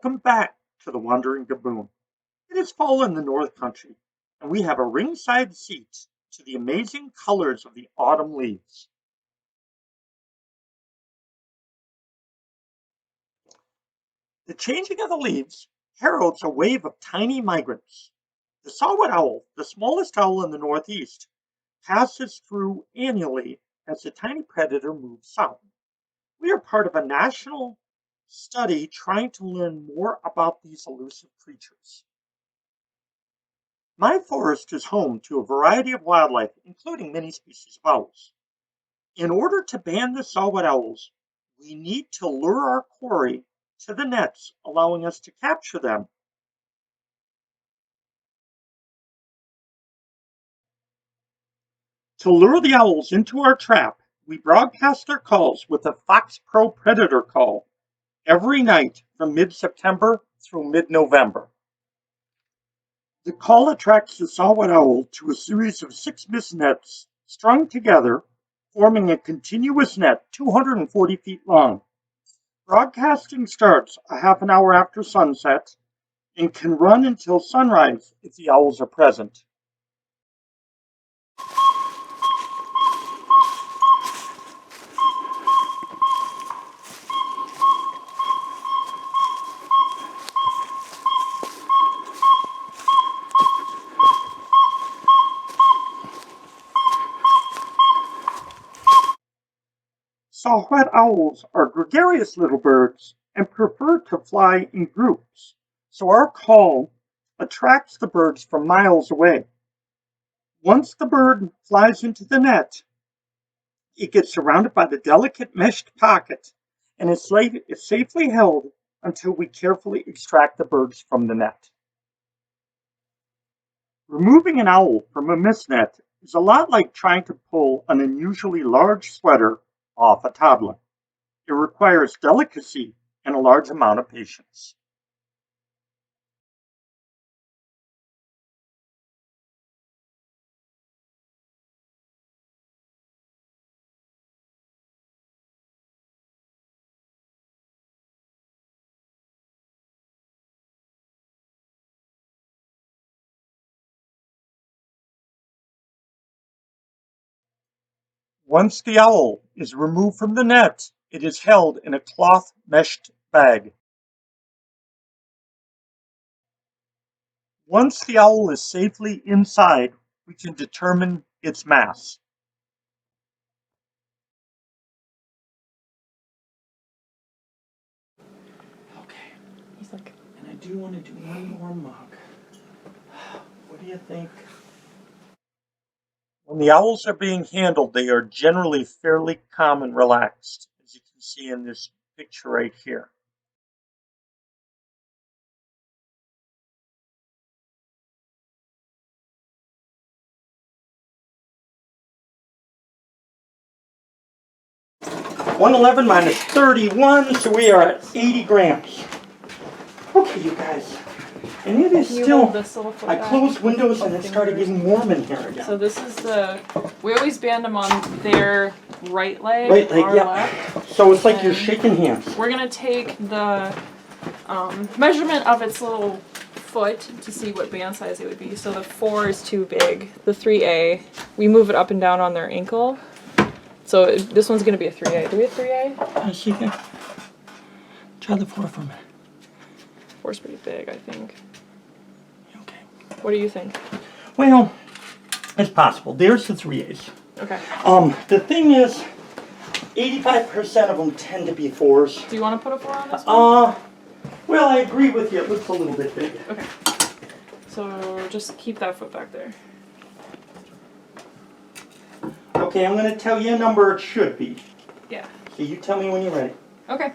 Welcome back to the Wandering Gabboon. It is fall in the North Country, and we have a ringside seat to the amazing colors of the autumn leaves. The changing of the leaves heralds a wave of tiny migrants. The saw-whet owl, the smallest owl in the Northeast, passes through annually as the tiny predator moves south. We are part of a national study trying to learn more about these elusive creatures. My forest is home to a variety of wildlife, including many species of owls. In order to ban the saw-whet owls, we need to lure our quarry to the nets, allowing us to capture them. To lure the owls into our trap, we broadcast their calls with a Fox Pro Predator call every night from mid-September through mid-November. The call attracts the saw-whet owl to a series of 6 mist nets strung together, forming a continuous net 240 feet long. Broadcasting starts a half an hour after sunset and can run until sunrise if the owls are present. Saw-whet owls are gregarious little birds and prefer to fly in groups, so our call attracts the birds from miles away. Once the bird flies into the net, it gets surrounded by the delicate meshed pocket and is safely held until we carefully extract the birds from the net. Removing an owl from a mist net is a lot like trying to pull an unusually large sweater off a toddler. It requires delicacy and a large amount of patience. Once the owl is removed from the net, it is held in a cloth meshed bag. Once the owl is safely inside, we can determine its mass. Okay, He's like, and I do want to do one more mug. What do you think? When the owls are being handled, they are generally fairly calm and relaxed, as you can see in this picture right here. $111 minus 31, so we are at 80 grams. Okay, you guys. And it is still, I closed windows and it started getting warm in here again. So this is we always band them on their right leg, Right leg, yeah. left. So it's like you're shaking hands. We're going to take the measurement of its little foot to see what band size it would be. So the 4 is too big. The 3A, we move it up and down on their ankle. So this one's going to be a 3A. Do we have 3A? I see here. Try the 4 for me. 4's pretty big, I think. Okay. What do you think? Well, it's possible. There's the 3As. Okay. The thing is, 85% of them tend to be 4s. Do you want to put a 4 on this one? Well, I agree with you. It looks a little bit big. Okay. So just keep that foot back there. Okay, I'm going to tell you a number it should be. Yeah. So you tell me when you're ready. Okay.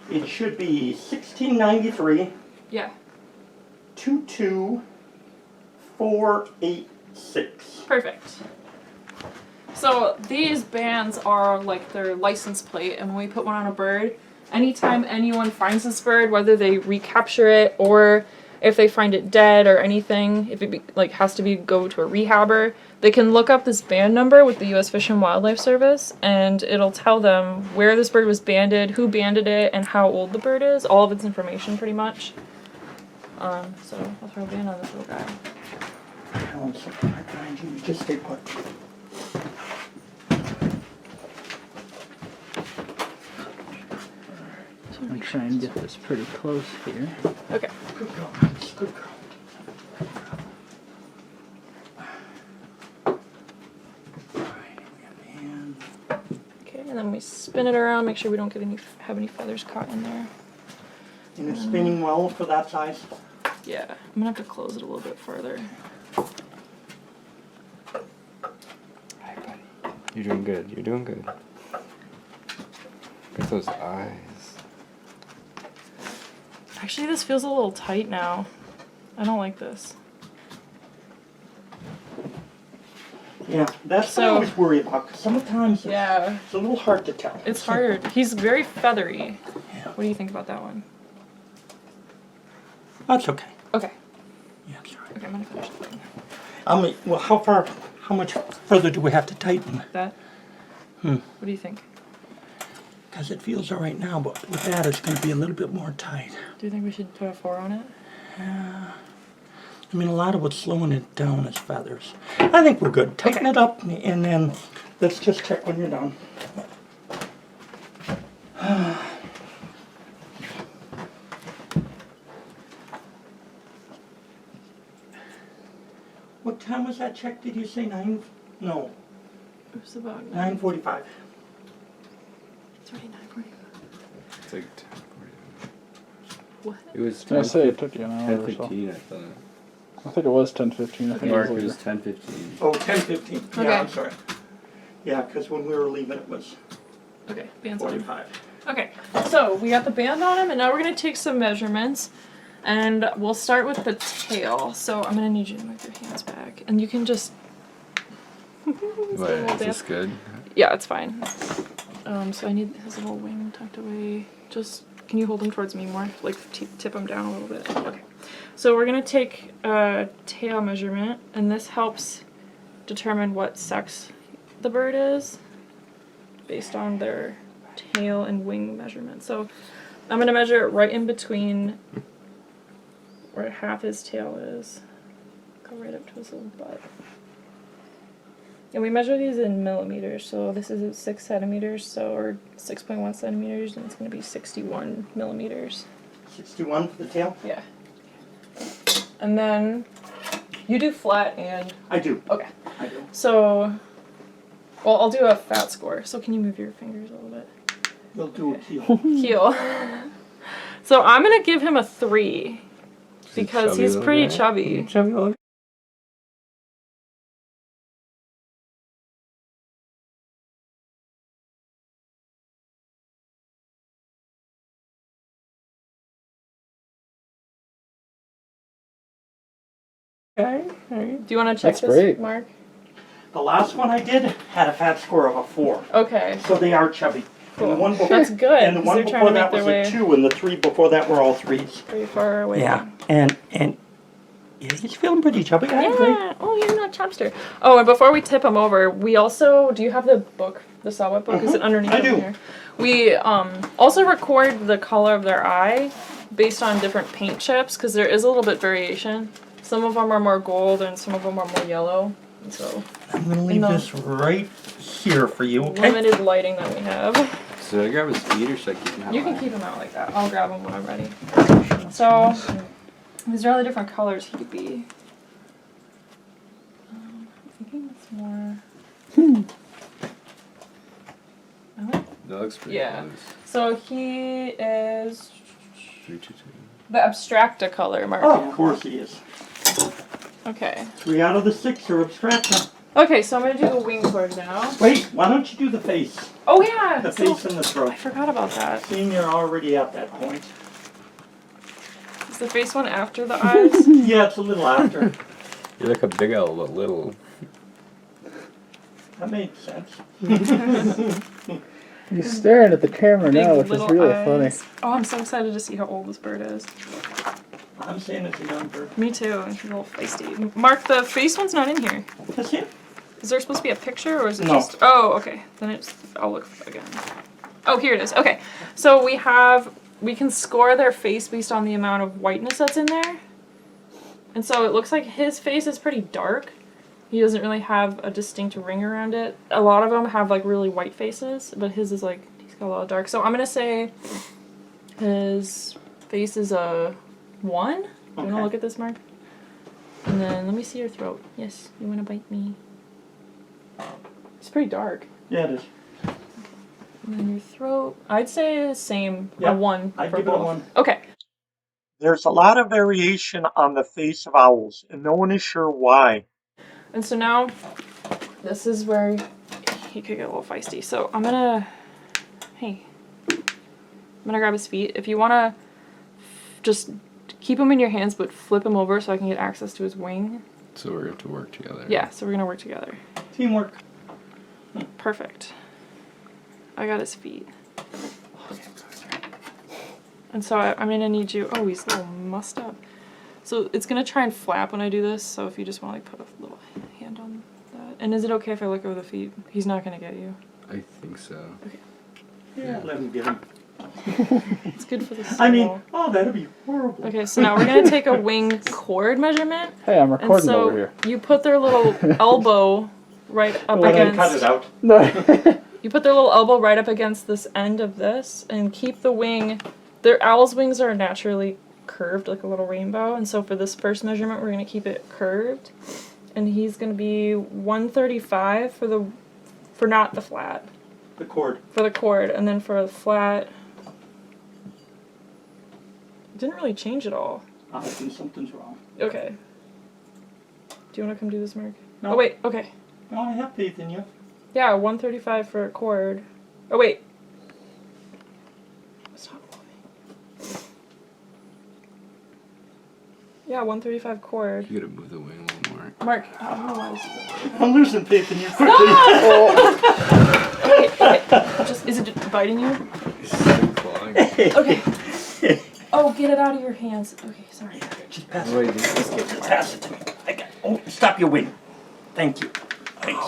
It should be 1693. Yeah. 22486. Perfect. So these bands are like their license plate, and when we put one on a bird, anytime anyone finds this bird, whether they recapture it or if they find it dead or anything, if it has to be go to a rehabber, they can look up this band number with the U.S. Fish and Wildlife Service, and it'll tell them where this bird was banded, who banded it, and how old the bird is. All of its information, pretty much. So I'll throw a band on this little guy. I'll support behind you. Just stay put. I'm trying to get this pretty close here. Okay. Good girl. Good girl. Okay, and then we spin it around, make sure we don't have any feathers caught in there. And it's spinning well for that size. Yeah, I'm gonna have to close it a little bit further. Hi, buddy. You're doing good. You're doing good. Look at those eyes. Actually, this feels a little tight now. I don't like this. Yeah, that's what I always worry about, because sometimes it's a little hard to tell. It's hard. He's very feathery. Yeah. What do you think about that one? That's okay. Okay. Yeah, that's right. Okay, I'm gonna finish the thing. Well, how much further do we have to tighten? That? What do you think? Because it feels all right now, but with that, it's going to be a little bit more tight. Do you think we should put a 4 on it? I mean, a lot of what's slowing it down is feathers. I think we're good. Tighten it up, and then let's just check when you're done. What time was that check? Did you say 9? No, It was about 9:45. It's already 9:45. It's like 10:40. What? It was I say it took you an hour or so. 10:15, I thought. I think it was 10:15. I think Mark, it it was was later. 10:15. Oh, 10:15. Okay. Yeah, I'm sorry. Yeah, because when we were leaving, it was Okay, band's on. 45. Okay, so we got the band on him, and now we're gonna take some measurements, and we'll start with the tail. So I'm gonna need you to move your hands back, and you can just. What, is this good? Yeah, it's fine. So I need his little wing tucked away. Just, can you hold him towards me more? Like tip him down a little bit. Okay. So we're gonna take a tail measurement, and this helps determine what sex the bird is based on their tail and wing measurement. So I'm gonna measure it right in between where half his tail is. Go right up to his little butt. And we measure these in millimeters, so this is 6 centimeters, or 6.1 centimeters, and it's going to be 61 millimeters. 61 for the tail? Yeah. And then, you do flat and... I do. Okay. I do. So, well, I'll do a fat score, so can you move your fingers a little bit? We'll do a keel. Heel. So I'm going to give him a 3, because he's pretty chubby. Chubby little guy. Okay. Do you want to check That's this, great. Mark? The last one I did had a fat score of a 4. Okay. So they are chubby. Cool. And the one before, That's good, And the 'cause one they're trying before to that make was their a way- 2, and the 3 before that were all 3s. Pretty far away. Yeah. And yeah, he's feeling pretty chubby. I agree. Yeah. Oh, you're not chubster. Oh, and before we tip him over, we also, do you have the book, the Saw Whet book? Is it underneath I over do. here? We also record the color of their eye based on different paint chips, because there is a little bit variation. Some of them are more gold and some of them are more yellow. And so I'm going to leave No. this right here for you, okay? limited lighting that we have. So I grab his feet or should I keep him out? You can keep him out like that. I'll grab him when I'm ready. So these are all the different colors he could be. I'm thinking it's more. That looks pretty Yeah. close. So he is 322. the abstracta color, Mark. Oh, of course he is. Okay. 3 out of the 6 are abstracta. Okay, so I'm gonna do the wing towards now. Wait, why don't you do the face? Oh yeah. The so- face and the throat. I forgot about that. Seeing you're already at that point. Is the face one after the eyes? Yeah, it's a little after. You're like a big owl, but little. That made sense. He's staring at the camera Big now, which is little really eyes. funny. Oh, I'm so excited to see how old this bird is. I'm saying it's a young bird. Me too. He's a little feisty. Mark, the face one's not in here. That's it. Is there supposed to be a picture or is it No. just? Oh, okay. Then it's. I'll look again. Oh, here it is. Okay. So we can score their face based on the amount of whiteness that's in there. And so it looks like his face is pretty dark. He doesn't really have a distinct ring around it. A lot of them have like really white faces, but his is like, he's got a lot of dark. So I'm gonna say his face is a 1. Do you wanna look at this, Mark? And then let me see your throat. Yes, you wanna bite me? It's pretty dark. Yeah, it is. And then your throat, I'd say the same, a Yep, 1 I'd for give it a both. 1. Okay. There's a lot of variation on the face of owls, and no one is sure why. And so now, this is where he could get a little feisty. So I'm gonna grab his feet. If you wanna just keep him in your hands, but flip him over so I can get access to his wing. So we're going to work together. Yeah, so we're gonna work together. Teamwork. Perfect. I got his feet. And so I'm gonna need you, oh, he's a little mussed up. So it's gonna try and flap when I do this, so if you just wanna like put a little hand on that. And is it okay if I look over the feet? He's not gonna get you. I think so. Okay. Yeah, let him get him. It's good for the soul. I mean, oh, that'd be horrible. Okay, so now we're gonna take a wing cord measurement. Hey, I'm And recording so over here. you put their little elbow right up And then cut it against. out. No. You put their little elbow right up against this end of this, and keep the wing. Their owl's wings are naturally curved, like a little rainbow, and so for this first measurement, we're gonna keep it curved, and he's gonna be 135 for not the flat, The cord. for the cord, and then for the flat, it didn't really change at all. I think something's wrong. Okay. Do you want to come do this, Mark? No. Oh wait. Okay. No, I have faith in you. Yeah, 135 for a cord. Oh wait. Stop moving. Yeah, 135 cord. You gotta move the wing a little more. Mark, I don't know why this is. I'm losing faith in you quickly. Okay. Just is it biting you? It's still clawing. Okay. Oh, get it out of your hands. Okay, sorry. Just pass Wait, it. this is Just pass it to me. Oh, stop your wing. Thank you. Thanks.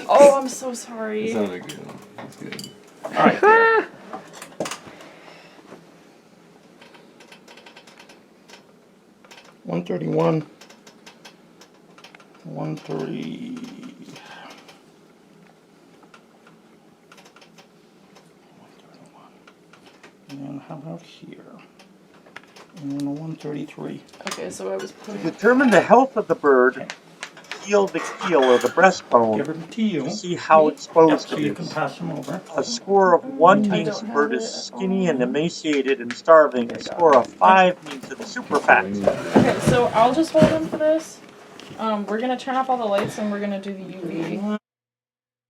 Oh, I'm so sorry. It's not a good one. It's good. All right. 131. 130. 131. And how about here? And 133. Okay, so I was To putting. determine the health of the bird, feel the keel or the breastbone Give them to you. to see how exposed So it you can is. pass them over. A score of 1 I means don't the have bird it. is skinny and emaciated and starving. A score of 5 means it is super fat. Okay, so I'll just hold him for this. We're gonna turn off all the lights and we're gonna do the UV.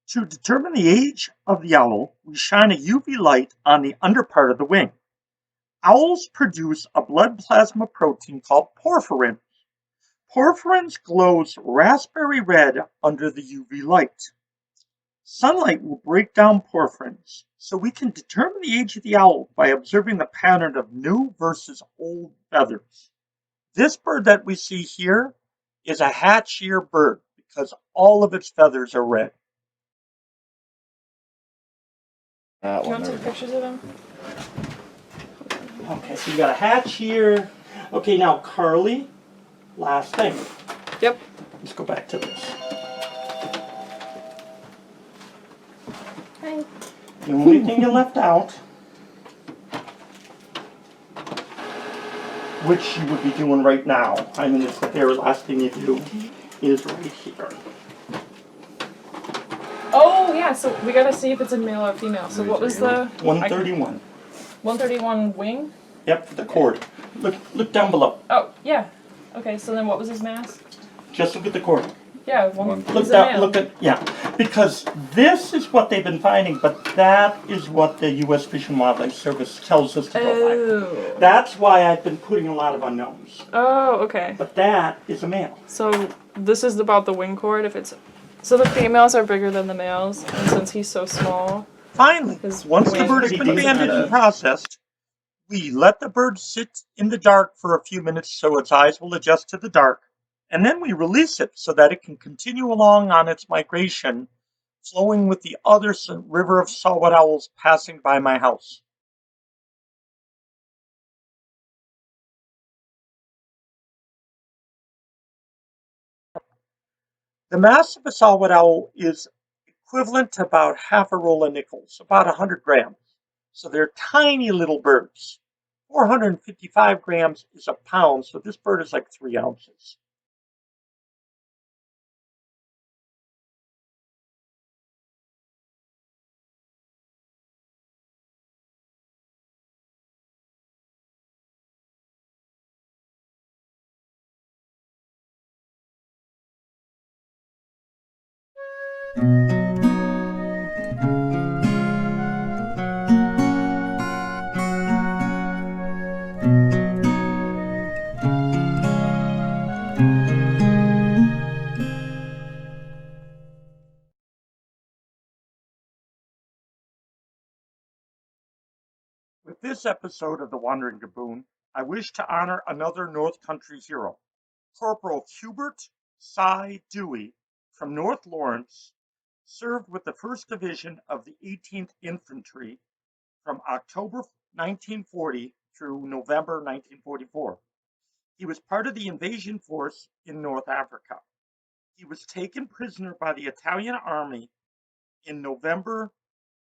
To determine the age of the owl, we shine a UV light on the underpart of the wing. Owls produce a blood plasma protein called porphyrin. Porphyrin glows raspberry red under the UV light. Sunlight will break down porphyrins, so we can determine the age of the owl by observing the pattern of new versus old feathers. This bird that we see here is a hatch-year bird because all of its feathers are red. That Do you one. want to take pictures of him? Okay, so you got a hatch here. Okay, now Carly, last thing. Yep. Let's go back to this. Hi. The only thing you left out, which you would be doing right now, I mean, it's the very last thing you do, is right here. Oh yeah, so we gotta see if it's a male or female. So what was the 131. 131 wing? Yep, the cord. Look down below. Oh yeah. Okay, so then what was his mass? Just look at the cord. Yeah, one. Look He's a down. male. Look at because this is what they've been finding, but that is what the U.S. Fish and Wildlife Service tells us to go by. Oh. That's why I've been putting a lot of unknowns. Oh, okay. But that is a male. So this is about the wing cord. If it's so, the females are bigger than the males, and since he's so small, Finally, his once the wing- bird has been banded and processed, We let the bird sit in the dark for a few minutes so its eyes will adjust to the dark, and then we release it so that it can continue along on its migration, flowing with the other river of saw-whet owls passing by my house. The mass of a saw-whet owl is equivalent to about half a roll of nickels, about 100 grams. So they're tiny little birds. 455 grams is a pound, so this bird is like 3 ounces. With this episode of The Wandering Gabboon, I wish to honor another North Country hero, Corporal Hubert Cy Dewey from North Lawrence, served with the 1st Division of the 18th Infantry from October 1940 through November 1944. He was part of the invasion force in North Africa. He was taken prisoner by the Italian army in November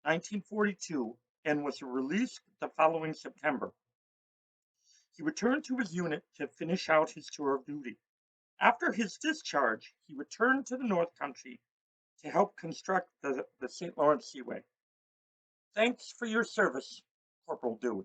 1942 and was released the following September. He returned to his unit to finish out his tour of duty. After his discharge, he returned to the North Country to help construct the St. Lawrence Seaway. Thanks for your service, Corporal Dewey.